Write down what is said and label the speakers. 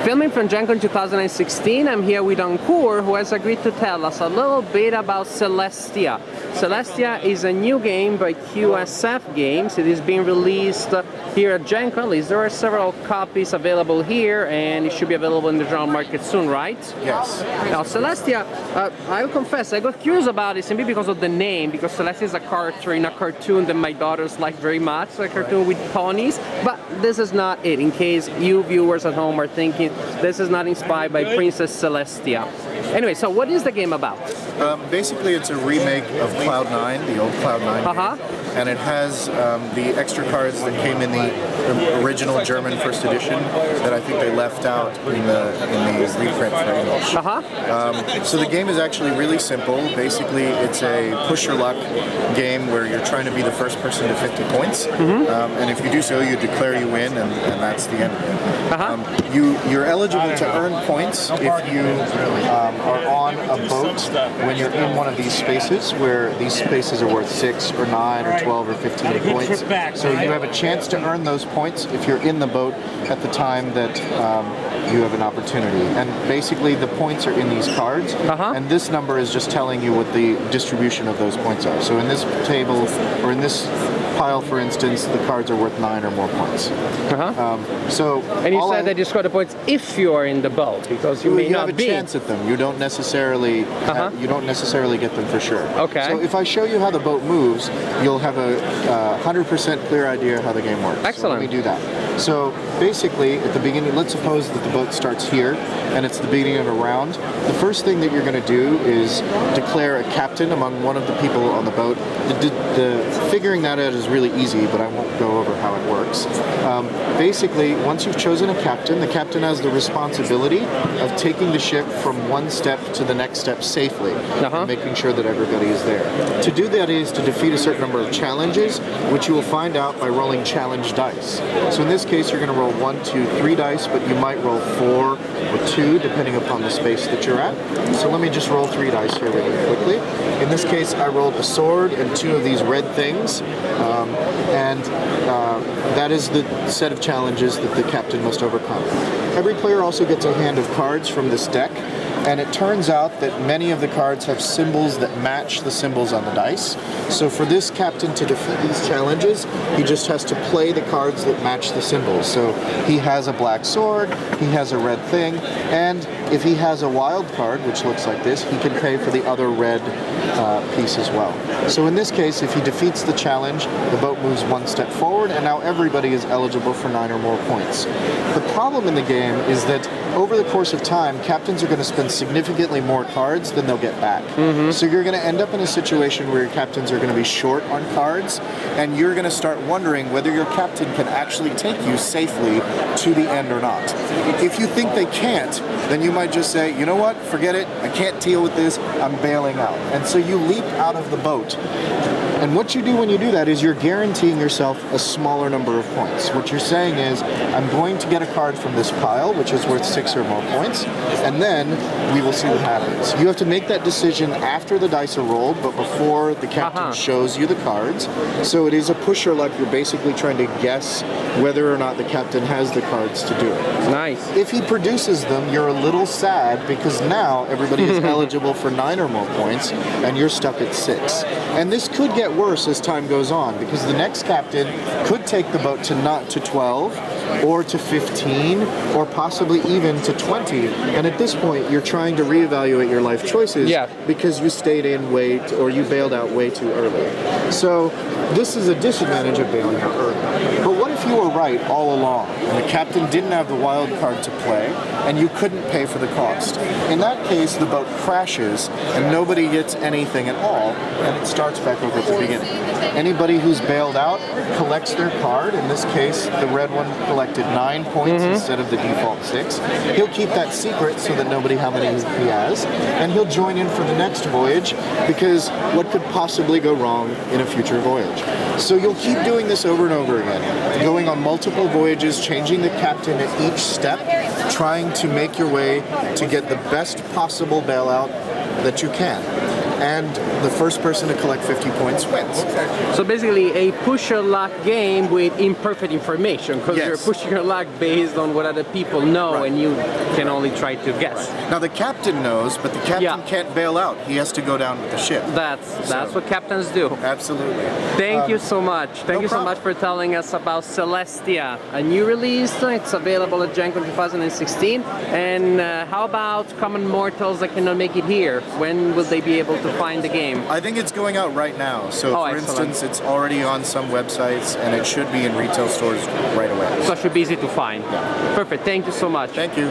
Speaker 1: Filming from GenCon 2016, I'm here with Ankur, who has agreed to tell us a little bit about Celestia. Celestia is a new game by QSF Games. It is being released here at GenCon. At least there are several copies available here, and it should be available in the general market soon, right?
Speaker 2: Yes.
Speaker 1: Now, Celestia, I'll confess, I got curious about it simply because of the name, because Celestia is a character in a cartoon that my daughters like very much, a cartoon with ponies, but this is not it, in case you viewers at home are thinking this is not inspired by Princess Celestia. Anyway, so what is the game about?
Speaker 2: Basically, it's a remake of Cloud9, the old Cloud9 game, and it has the extra cards that came in the original German first edition that I think they left out in the reprint for English. So the game is actually really simple. Basically, it's a push your luck game where you're trying to be the first person to 50 points, and if you do so, you declare you win, and that's the end of it. You're eligible to earn points if you are on a boat when you're in one of these spaces, where these spaces are worth 6 or 9 or 12 or 15 points. So you have a chance to earn those points if you're in the boat at the time that you have an opportunity. And basically the points are in these cards, and this number is just telling you what the distribution of those points are. So in this table, or in this pile, for instance, the cards are worth 9 or more points.
Speaker 1: And you said that you score the points if you are in the boat, because you may not be.
Speaker 2: You have a chance at them. You don't necessarily get them for sure.
Speaker 1: Okay.
Speaker 2: So if I show you how the boat moves, you'll have a 100% clear idea how the game works.
Speaker 1: Excellent.
Speaker 2: So let me do that. So basically, at the beginning, let's suppose that the boat starts here, and it's the beginning of a round. The first thing that you're going to do is declare a captain among one of the people on the boat. The figuring that out is really easy, but I won't go over how it works. Basically, once you've chosen a captain, the captain has the responsibility of taking the ship from one step to the next step safely, and making sure that everybody is there. To do that is to defeat a certain number of challenges, which you will find out by rolling challenge dice. So in this case, you're going to roll 1, 2, 3 dice, but you might roll 4 or 2, depending upon the space that you're at. So let me just roll 3 dice here really quickly. In this case, I rolled a sword and 2 of these red things, and that is the set of challenges that the captain must overcome. Every player also gets a hand of cards from this deck, and it turns out that many of the cards have symbols that match the symbols on the dice. So for this captain to defeat these challenges, he just has to play the cards that match the symbols. So he has a black sword, he has a red thing, and if he has a wild card, which looks like this, he can pay for the other red piece as well. So in this case, if he defeats the challenge, the boat moves 1 step forward, and now everybody is eligible for 9 or more points. The problem in the game is that over the course of time, captains are going to spend significantly more cards than they'll get back. So you're going to end up in a situation where your captains are going to be short on cards, and you're going to start wondering whether your captain can actually take you safely to the end or not. If you think they can't, then you might just say, you know what, forget it, I can't deal with this, I'm bailing out. And so you leap out of the boat. And what you do when you do that is you're guaranteeing yourself a smaller number of points. What you're saying is, I'm going to get a card from this pile, which is worth 6 or more points, and then we will see what happens. You have to make that decision after the dice are rolled, but before the captain shows you the cards. So it is a push your luck. You're basically trying to guess whether or not the captain has the cards to do it.
Speaker 1: Nice.
Speaker 2: If he produces them, you're a little sad, because now everybody is eligible for 9 or more points, and you're stuck at 6. And this could get worse as time goes on, because the next captain could take the boat to 12 or to 15 or possibly even to 20, and at this point you're trying to reevaluate your life choices because you stayed in or you bailed out way too early. So this is a disadvantage of bailing out early. But what if you were right all along and the captain didn't have the wild card to play and you couldn't pay for the cost? In that case, the boat crashes and nobody gets anything at all, and it starts back over at the beginning. Anybody who's bailed out collects their card. In this case, the red one collected 9 points instead of the default 6. He'll keep that secret so that nobody how many he has, and he'll join in for the next voyage, because what could possibly go wrong in a future voyage? So you'll keep doing this over and over again, going on multiple voyages, changing the captain at each step, trying to make your way to get the best possible bailout that you can. and the first person to collect 50 points wins.
Speaker 1: So basically a push your luck game with imperfect information, because
Speaker 2: Yes.
Speaker 1: you're pushing your luck based on what other people know,
Speaker 2: Right.
Speaker 1: and you can only try to guess.
Speaker 2: Now the captain knows, but the captain
Speaker 1: Yeah.
Speaker 2: can't bail out. He has to go down with the ship.
Speaker 1: That's what captains do.
Speaker 2: Absolutely.
Speaker 1: Thank you so much. Thank you so
Speaker 2: problem.
Speaker 1: much for telling us about Celestia, a new release. It's available at GenCon 2016. And how about common mortals that cannot make it here? When will they be able to find the game?
Speaker 2: I think it's going out right now. So
Speaker 1: Oh,
Speaker 2: for
Speaker 1: excellent.
Speaker 2: instance, it's already on some websites and it should be in retail stores right away.
Speaker 1: So it should be easy to find. Perfect. Thank you so much.
Speaker 2: Thank you.